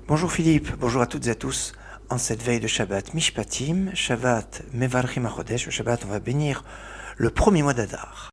Bonjour Philippe, bonjour à toutes et à tous. En cette veille de Shabbat Mishpatim, Shabbat Mevarchim HaChodesh, le Shabbat on va bénir le premier mois d'Adar.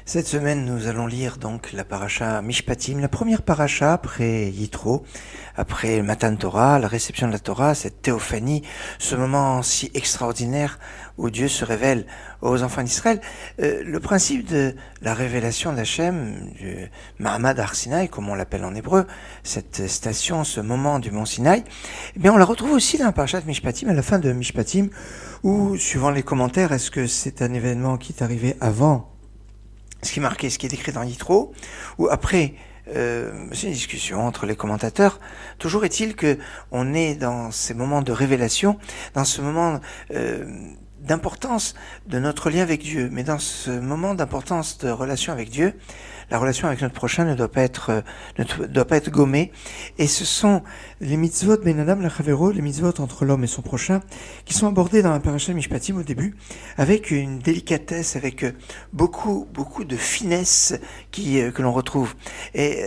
Cette semaine, nous allons lire donc la paracha Mishpatim, la première paracha après Yitro, après Matan Torah, la réception de la Torah, cette théophanie, ce moment si extraordinaire où Dieu se révèle aux enfants d'Israël. Le principe de la révélation d'Hachem, du Mahamad Har Sinaï, comme on l'appelle en hébreu, cette station, ce moment du mont Sinaï, eh bien on la retrouve aussi dans la paracha de Mishpatim, à la fin de Mishpatim, où, suivant les commentaires, est-ce que c'est un événement qui est arrivé avant ce qui est marqué, ce qui est décrit dans Yitro, ou après, c'est une discussion entre les commentateurs. Toujours est-il que on est dans ces moments de révélation, dans ce moment d'importance de notre lien avec Dieu, mais dans ce moment d'importance de relation avec Dieu, la relation avec notre prochain ne doit pas être gommée. Et ce sont les mitzvot ben adam lachavero, les mitzvot entre l'homme et son prochain, qui sont abordés dans la paracha Mishpatim au début, avec une délicatesse, avec beaucoup de finesse que l'on retrouve. Et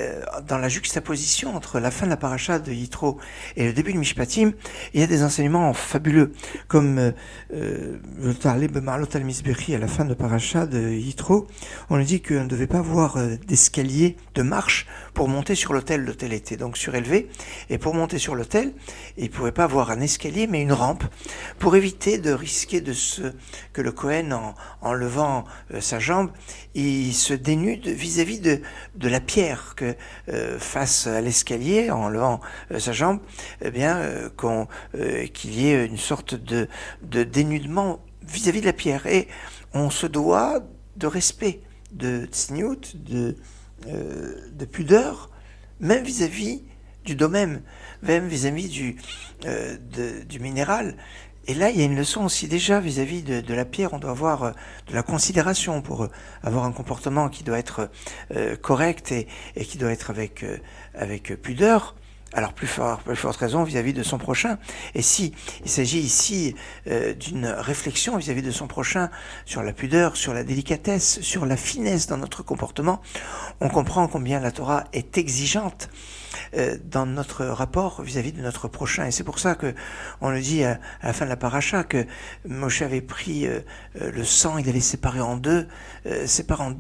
dans la juxtaposition entre la fin de la paracha de Yitro et le début de Mishpatim, il y a des enseignements fabuleux, comme le Ta'aleh b'ma'alot al-Mizbechi à la fin de paracha de Yitro. On nous dit qu'on ne devait pas avoir d'escalier, de marche pour monter sur l'autel. L'autel était donc surélevé, et pour monter sur l'autel, il ne pouvait pas avoir un escalier, mais une rampe, pour éviter de risquer que le Kohen, en levant sa jambe, il se dénude vis-à-vis de la pierre, que face à l'escalier, en levant sa jambe, eh bien, qu'il y ait une sorte de dénudement vis-à-vis de la pierre. Et on se doit de respect, de tsniout, de pudeur, même vis-à-vis du domaine, même vis-à-vis du minéral. Et là, il y a une leçon aussi déjà vis-à-vis de la pierre. On doit avoir de la considération pour avoir un comportement qui doit être correct et qui doit être avec pudeur. Alors plus forte raison vis-à-vis de son prochain. Et si il s'agit ici d'une réflexion vis-à-vis de son prochain sur la pudeur, sur la délicatesse, sur la finesse dans notre comportement, on comprend combien la Torah est exigeante dans notre rapport vis-à-vis de notre prochain. Et c'est pour ça que on le dit à la fin de la paracha que Moshe avait pris le sang, il allait séparer en deux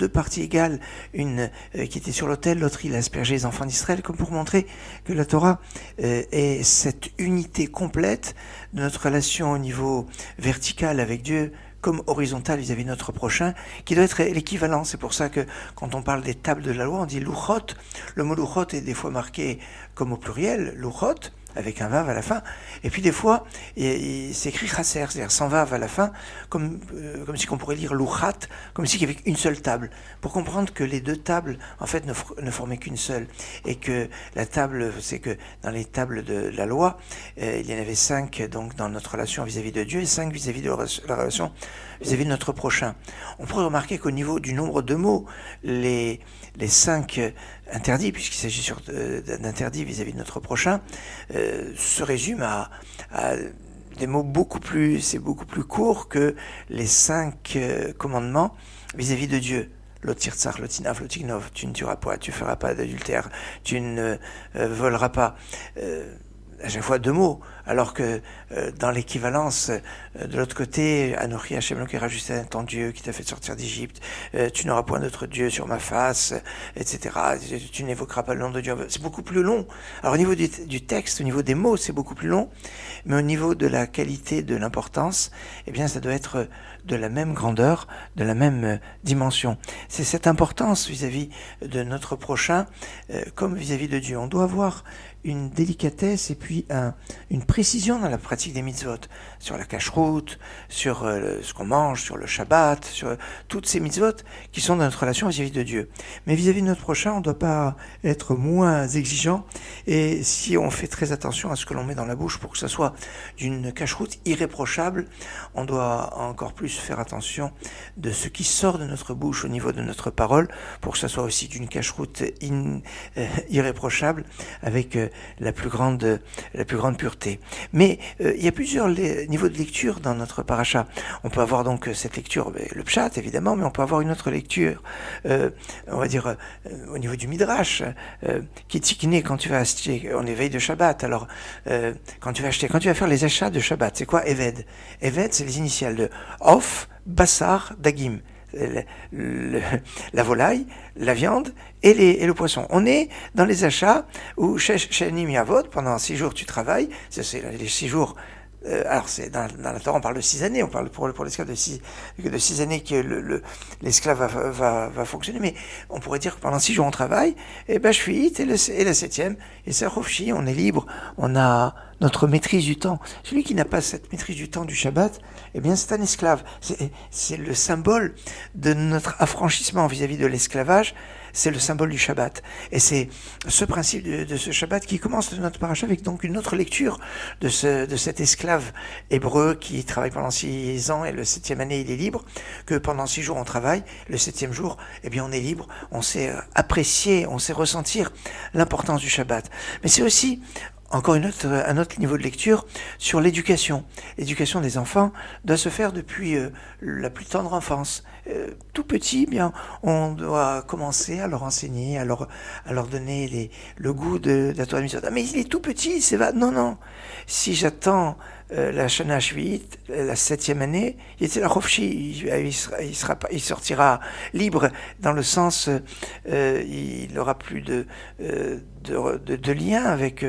parties égales, une qui était sur l'autel, l'autre il a aspergé les enfants d'Israël, comme pour montrer que la Torah est cette unité complète de notre relation au niveau vertical avec Dieu, comme horizontale vis-à-vis de notre prochain, qui doit être l'équivalent. C'est pour ça que quand on parle des tables de la loi, on dit luchot. Le mot luchot est des fois marqué comme au pluriel, luchot, avec un vav à la fin, et puis des fois c'est écrit chasser, c'est-à-dire sans vav à la fin, comme si on pourrait lire luchat, comme si il y avait une seule table, pour comprendre que les deux tables en fait ne formaient qu'une seule, et que la table, c'est que dans les tables de la loi, il y en avait 5 donc dans notre relation vis-à-vis de Dieu, et 5 vis-à-vis de la relation vis-à-vis de notre prochain. On pourrait remarquer qu'au niveau du nombre de mots, les 5 interdits, puisqu'il s'agit d'interdits vis-à-vis de notre prochain, se résument à des mots beaucoup plus courts que les 5 commandements vis-à-vis de Dieu. Lotirtsach, lotinaf, lotignov, tu ne tueras pas, tu ne feras pas d'adultère, tu ne voleras pas. À chaque fois 2 mots, alors que dans l'équivalence de l'autre côté, Anochi Hashem Elokei juste ton Dieu qui t'a fait sortir d'Égypte, tu n'auras point d'autre Dieu sur ma face, etc. Tu n'évoqueras pas le nom de Dieu. C'est beaucoup plus long. Alors au niveau du texte, au niveau des mots, c'est beaucoup plus long, mais au niveau de la qualité, de l'importance, eh bien ça doit être de la même grandeur, de la même dimension. C'est cette importance vis-à-vis de notre prochain, comme vis-à-vis de Dieu. On doit avoir une délicatesse et puis une précision dans la pratique des mitzvot, sur la cacheroute, sur ce qu'on mange, sur le Shabbat, sur toutes ces mitzvot qui sont dans notre relation vis-à-vis de Dieu. Mais vis-à-vis de notre prochain, on ne doit pas être moins exigeant, et si on fait très attention à ce que l'on met dans la bouche pour que ça soit d'une cacheroute irréprochable, on doit encore plus faire attention de ce qui sort de notre bouche au niveau de notre parole, pour que ça soit aussi d'une cacheroute irréprochable, avec la plus grande pureté. Mais il y a plusieurs niveaux de lecture dans notre paracha. On peut avoir donc cette lecture, le pshat évidemment, mais on peut avoir une autre lecture, on va dire au niveau du midrash, qui est tikné quand tu vas acheter, on est veille de Shabbat. Alors quand tu vas faire les achats de Shabbat, c'est quoi Eved? Eved, c'est les initiales de Of, Bassar, Dagim. La volaille, la viande et le poisson. On est dans les achats où chez Yavod, pendant 6 jours tu travailles, c'est les 6 jours. Alors c'est dans la Torah on parle de 6 années, on parle pour l'esclave de 6 années que l'esclave va fonctionner, mais on pourrait dire que pendant 6 jours on travaille, et ben je suis hit, et la 7e, et c'est Chofshi, on est libre, on a notre maîtrise du temps. Celui qui n'a pas cette maîtrise du temps du Shabbat, eh bien c'est un esclave. C'est le symbole de notre affranchissement vis-à-vis de l'esclavage, c'est le symbole du Shabbat. Et c'est ce principe de ce Shabbat qui commence de notre paracha avec donc une autre lecture de cet esclave hébreu qui travaille pendant 6 ans et le 7e année il est libre, que pendant 6 jours on travaille, le 7e jour, eh bien on est libre, on sait apprécier, on sait ressentir l'importance du Shabbat. Mais c'est aussi encore un autre niveau de lecture sur l'éducation. L'éducation des enfants doit se faire depuis la plus tendre enfance. Tout petit, bien, on doit commencer à leur enseigner, à leur donner le goût de la Torah Mitzvot. Ah, mais il est tout petit, c'est va. Non. Si j'attends la Shana Shvi'it, la 7e année, il était la Chofshi, il sortira libre dans le sens, il n'aura plus de lien avec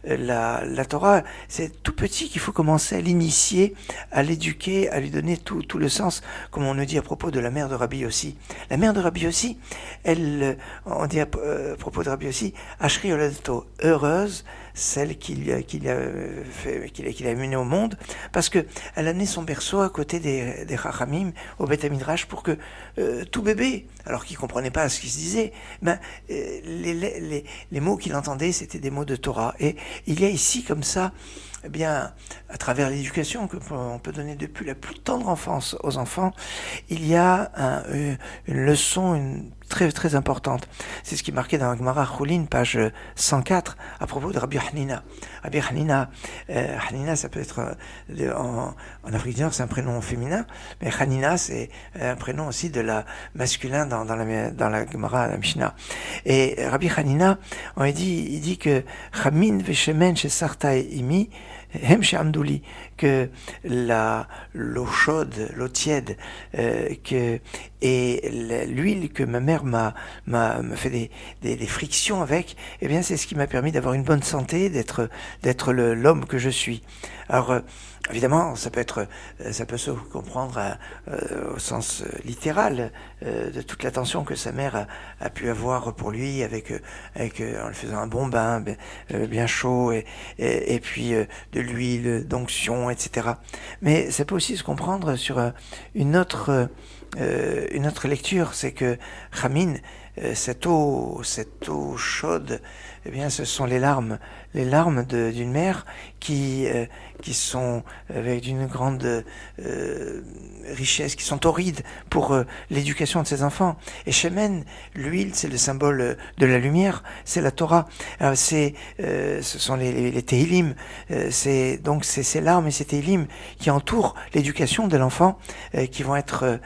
la Torah. C'est tout petit qu'il faut commencer à l'initier, à l'éduquer, à lui donner tout le sens, comme on nous dit à propos de la mère de Rabbi Yossi. La mère de Rabbi Yossi, on dit à propos de Rabbi Yossi, Ashri Olato, heureuse, celle qu'il a menée au monde, parce que elle a amené son berceau à côté des Chachamim, au Beth Midrash, pour que tout bébé, alors qu'il comprenait pas ce qui se disait, les mots qu'il entendait, c'était des mots de Torah. Et il y a ici, comme ça, eh bien, à travers l'éducation qu'on peut donner depuis la plus tendre enfance aux enfants, il y a une leçon très très importante. C'est ce qui est marqué dans la Gemara Choulin, page 104, à propos de Rabbi Hanina. Rabbi Hanina, Hanina, ça peut être en Afrique du Nord, c'est un prénom féminin, mais Hanina, c'est un prénom aussi de la masculin dans la Gemara, la Mishnah. Et Rabbi Hanina, il dit que Chamin veshemen shesartai imi Hem Amdouli, que l'eau chaude, l'eau tiède, et l'huile que ma mère m'a fait des frictions avec, eh bien c'est ce qui m'a permis d'avoir une bonne santé, d'être l'homme que je suis. Alors évidemment, ça peut se comprendre au sens littéral de toute l'attention que sa mère a pu avoir pour lui, avec en lui faisant un bon bain bien chaud et puis de l'huile d'onction, etc. Mais ça peut aussi se comprendre sur une autre lecture, c'est que Chamin, cette eau chaude, eh bien, ce sont les larmes d'une mère qui sont avec d'une grande richesse, qui sont torrides pour l'éducation de ses enfants. Et Shemen, l'huile, c'est le symbole de la lumière, c'est la Torah. Ce sont les Tehillim, c'est ces larmes et ces Tehillim qui entourent l'éducation de l'enfant, qui vont être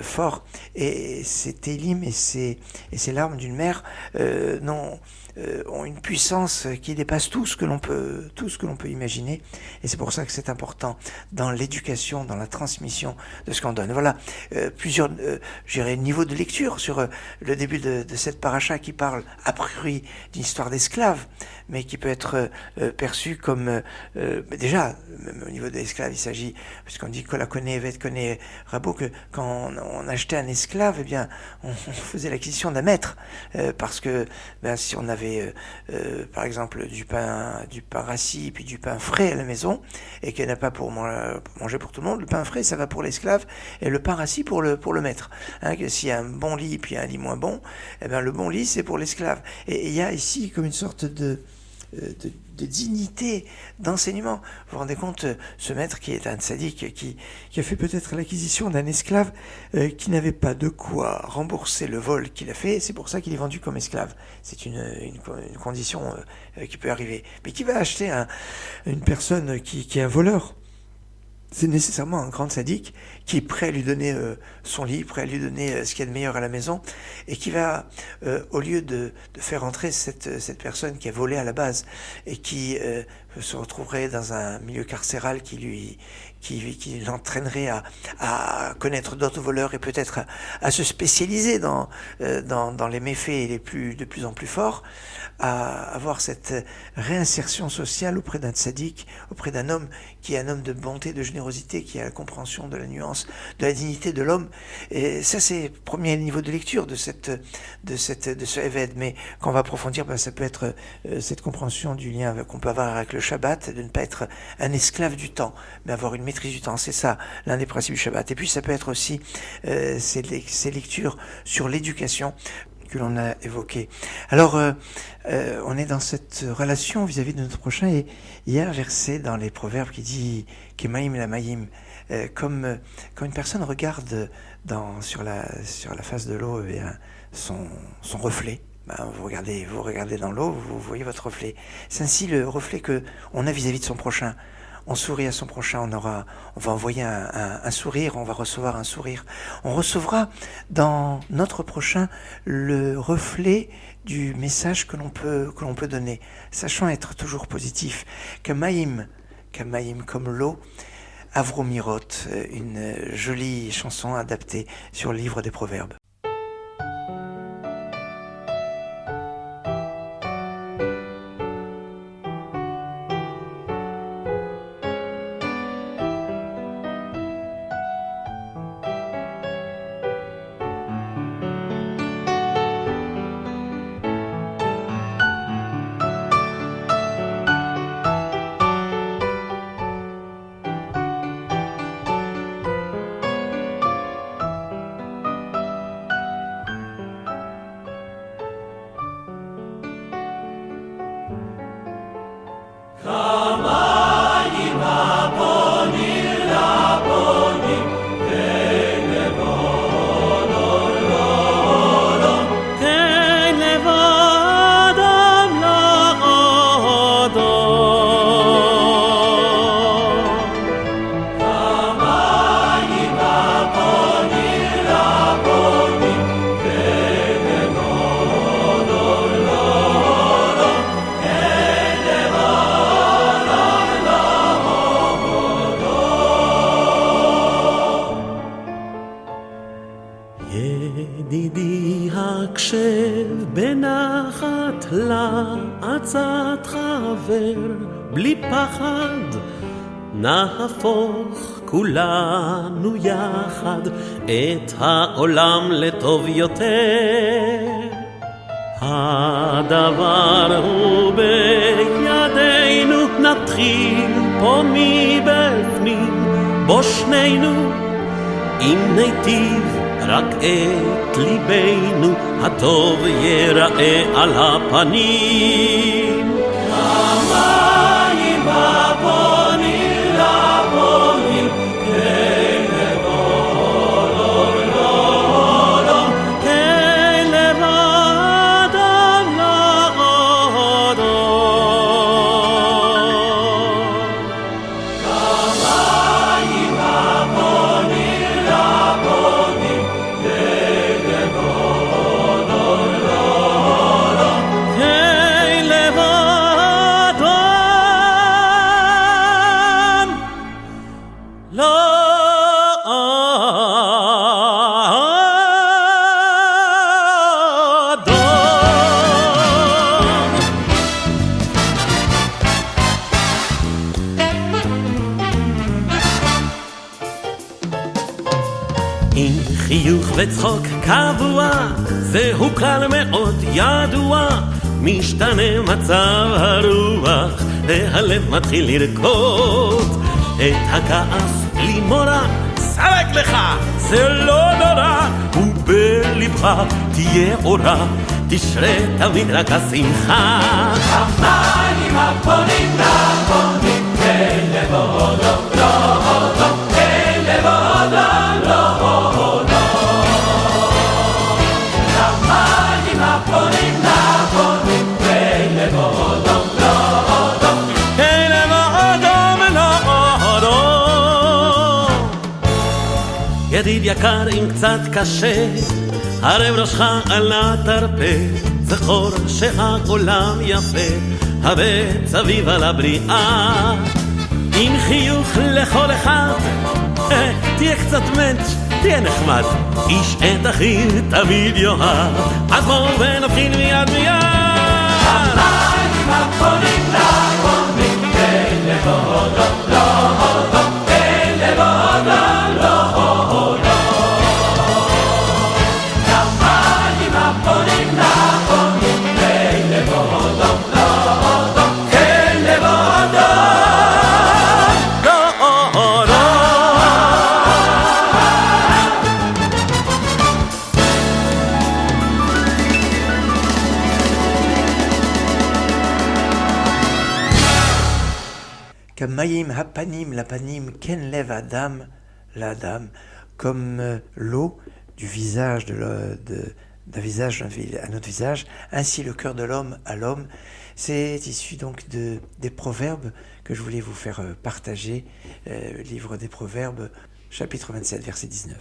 forts. Et ces Tehillim et ces larmes d'une mère ont une puissance qui dépasse tout ce que l'on peut imaginer, et c'est pour ça que c'est important dans l'éducation, dans la transmission de ce qu'on donne. Voilà plusieurs niveaux de lecture sur le début de cette paracha qui parle a priori d'une histoire d'esclaves, mais qui peut être perçue comme déjà, même au niveau de l'esclave, il s'agit, puisqu'on dit que la connaît, Evet connaît Rabot, que quand on achetait un esclave, eh bien on faisait l'acquisition d'un maître, parce que si on avait avait par exemple du pain rassis puis du pain frais à la maison et qu'il n'y en a pas pour manger pour tout le monde, le pain frais ça va pour l'esclave et le pain rassis pour le maître. Que s'il y a un bon lit puis un lit moins bon, eh ben le bon lit c'est pour l'esclave. Et il y a ici comme une sorte de dignité, d'enseignement. Vous vous rendez compte, ce maître qui est un tzaddik, qui a fait peut-être l'acquisition d'un esclave qui n'avait pas de quoi rembourser le vol qu'il a fait, c'est pour ça qu'il est vendu comme esclave. C'est une condition qui peut arriver. Mais qui va acheter une personne qui est un voleur? C'est nécessairement un grand tzaddik qui est prêt à lui donner son lit, prêt à lui donner ce qu'il y a de meilleur à la maison, et qui va, au lieu de faire entrer cette personne qui a volé à la base, et qui se retrouverait dans un milieu carcéral qui l'entraînerait à connaître d'autres voleurs et peut-être à se spécialiser dans les méfaits de plus en plus forts, à avoir cette réinsertion sociale auprès d'un tzaddik, auprès d'un homme qui est un homme de bonté, de générosité, qui a la compréhension de la nuance, de la dignité de l'homme. Et ça, c'est le premier niveau de lecture de ce Eved. Mais quand on va approfondir, ça peut être cette compréhension du lien qu'on peut avoir avec le Shabbat, de ne pas être un esclave du temps, mais avoir une maîtrise du temps. C'est ça, l'un des principes du Shabbat. Et puis, ça peut être aussi ces lectures sur l'éducation que l'on a évoqué. Alors, on est dans cette relation vis-à-vis de notre prochain, et il y a un verset dans les Proverbes qui dit « Kemaim la maïm », comme une personne regarde sur la face de l'eau son reflet. Vous regardez dans l'eau, vous voyez votre reflet. C'est ainsi le reflet que on a vis-à-vis de son prochain. On sourit à son prochain, on va envoyer un sourire, on va recevoir un sourire. On recevra dans notre prochain le reflet du message que l'on peut donner, sachant être toujours positif. Kamaïm comme l'eau, Avromirot, une jolie chanson adaptée sur le livre des Proverbes. ידידי הקשב בנחת לעצת חבר בלי פחד נהפוך כולנו יחד את העולם לטוב יותר הדבר הוא בידינו נתחיל פה מבפנים בו שנינו אם ניטיב רק את ליבנו הטוב ייראה על הפנים המים הפונים לפונים וצחוק קבוע, זהו כלל מאוד ידוע, משתנה מצב הרוח והלב מתחיל לרקוד את הכעס לי מורה סלק לך זה לא נורא ובלבך תהיה אורה תשרה תמיד רק השמחה המים הפונים לפונים כלב הודו לא הודו כלב הודו לא הודו המים הפונים לפונים כלב הודו לא הודו כלב הודו לא הודו ידיד יקר אם קצת קשה הרב ראשך על התרפה זכור שהעולם יפה הבט סביב על הבריאה עם חיוך לכל אחד תהיה קצת מנץ' תהיה נחמד איש את אחי תמיד יאהב אז בואו ונבחין מיד מיד המים הפונים לפונים כלב הודו לא הודו כלב הודו לא הודו המים הפונים לפונים כלב הודו לא הודו כלב הודו Kamayim hapanim lapanim ken lev adam l'adam, comme l'eau du visage d'un visage à notre visage, ainsi le cœur de l'homme à l'homme. C'est issu donc des proverbes que je voulais vous faire partager, livre des proverbes, chapitre 27, verset 19.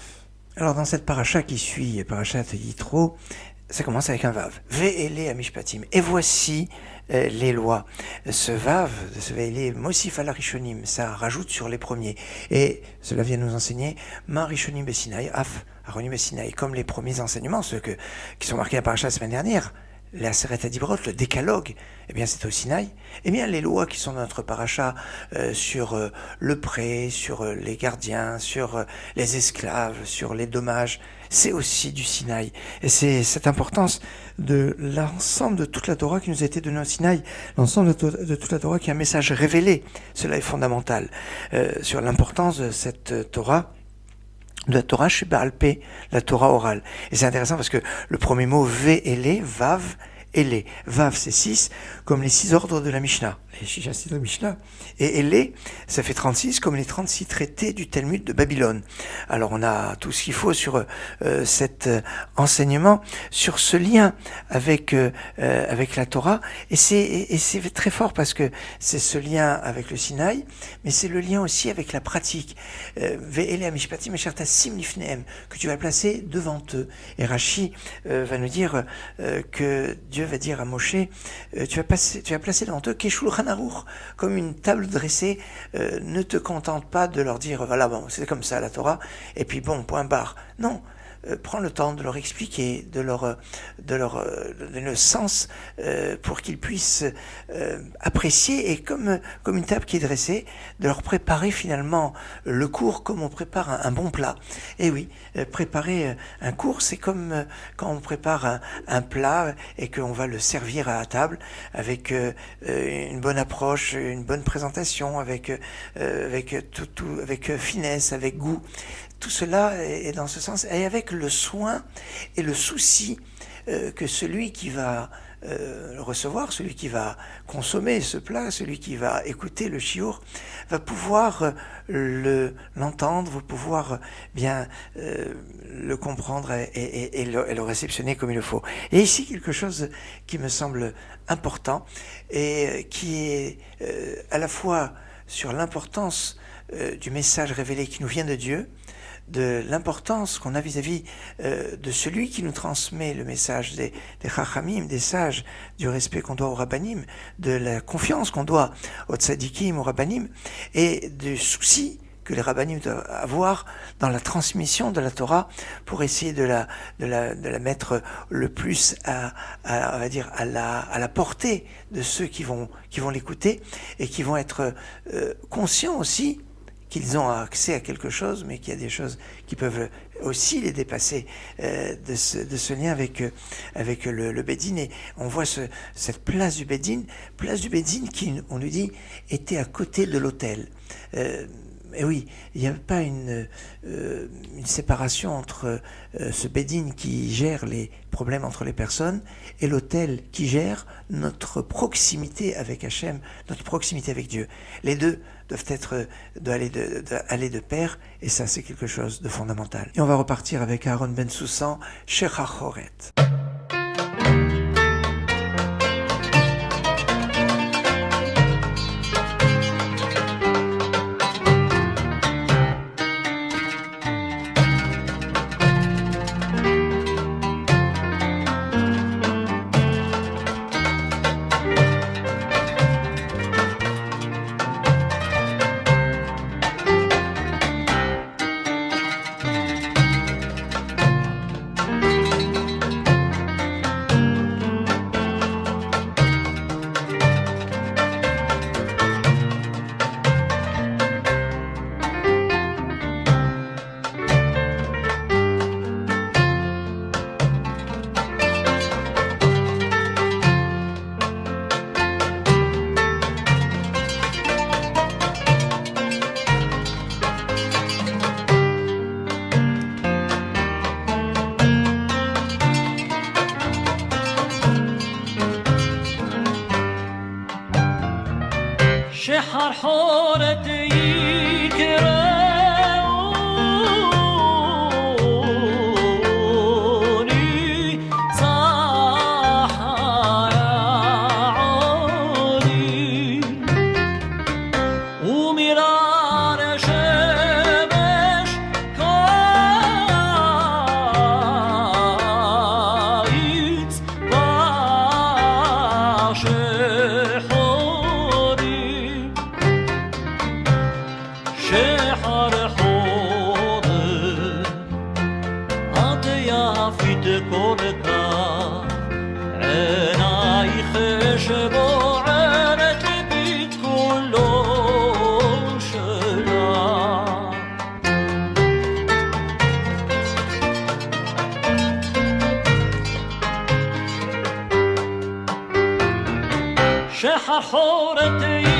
Alors dans cette paracha qui suit, parachat Yitro, ça commence avec un vav. Ve'ele amishpatim. Et voici les lois. Ce vav, ce ve'ele, mosif ala rishonim, ça rajoute sur les premiers. Et cela vient nous enseigner, ma rishonim besinaï, af, aronim besinaï, comme les premiers enseignements, ceux qui sont marqués à paracha la semaine dernière. La Seret Adibrot, le décalogue, eh bien c'est au Sinaï. Eh bien les lois qui sont dans notre paracha sur le prêt, sur les gardiens, sur les esclaves, sur les dommages, c'est aussi du Sinaï. Et c'est cette importance de l'ensemble de toute la Torah qui nous a été donnée au Sinaï, l'ensemble de toute la Torah qui est un message révélé. Cela est fondamental sur l'importance de cette Torah. De la Torah Sheba'al Peh, la Torah orale. Et c'est intéressant parce que le premier mot Ve'ele, Vav, Ele. Vav, c'est 6, comme les 6 ordres de la Mishnah. Les Shishas de la Mishnah. Et Ele, ça fait 36, comme les 36 traités du Talmud de Babylone. Alors on a tout ce qu'il faut sur cet enseignement, sur ce lien avec la Torah. Et c'est très fort parce que c'est ce lien avec le Sinaï, mais c'est le lien aussi avec la pratique. Ve'ele amishpatim asher tasim lifnehem, que tu vas placer devant eux. Et Rashi va nous dire que Dieu va dire à Moshe, tu vas placer devant eux Keshulchan Aruch, comme une table dressée. Ne te contente pas de leur dire voilà, bon, c'est comme ça la Torah, et puis bon, point barre. Non. Prends le temps de leur expliquer, de leur donner le sens pour qu'ils puissent apprécier, et comme une table qui est dressée, de leur préparer finalement le cours comme on prépare un bon plat. Et oui, préparer un cours, c'est comme quand on prépare un plat et qu'on va le servir à la table avec une bonne approche, une bonne présentation, avec finesse, avec goût. Tout cela est dans ce sens, et avec le soin et le souci que celui qui va le recevoir, celui qui va consommer ce plat, celui qui va écouter le shiur, va pouvoir l'entendre, va pouvoir bien le comprendre et le réceptionner comme il le faut. Et ici, quelque chose qui me semble important et qui est à la fois sur l'importance du message révélé qui nous vient de Dieu, de l'importance qu'on a vis-à-vis de celui qui nous transmet le message des Chachamim, des sages, du respect qu'on doit aux Rabbanim, de la confiance qu'on doit aux Tzadikim, aux Rabbanim, et du souci que les Rabbanim doivent avoir dans la transmission de la Torah pour essayer de la mettre le plus on va dire à la portée de ceux qui vont l'écouter, et qui vont être conscients aussi qu'ils ont accès à quelque chose, mais qu'il y a des choses qui peuvent aussi les dépasser de ce lien avec le Bédine. Et on voit cette place du Bédine qui, on nous dit, était à côté de l'autel. Et oui, il n'y a pas une séparation entre ce Bédine qui gère les problèmes entre les personnes et l'autel qui gère notre proximité avec Hachem, notre proximité avec Dieu. Les deux doivent aller de pair, et ça c'est quelque chose de fondamental. Et on va repartir avec Aaron Ben Soussan, Sheikh HaChoret. شحر حورتي كروني صاح يا عوني ومرار شمش كايت باشح شحر حوض عطيا في تكورتا عيناي خشبو عرت بيت كله شلا شحر حورتي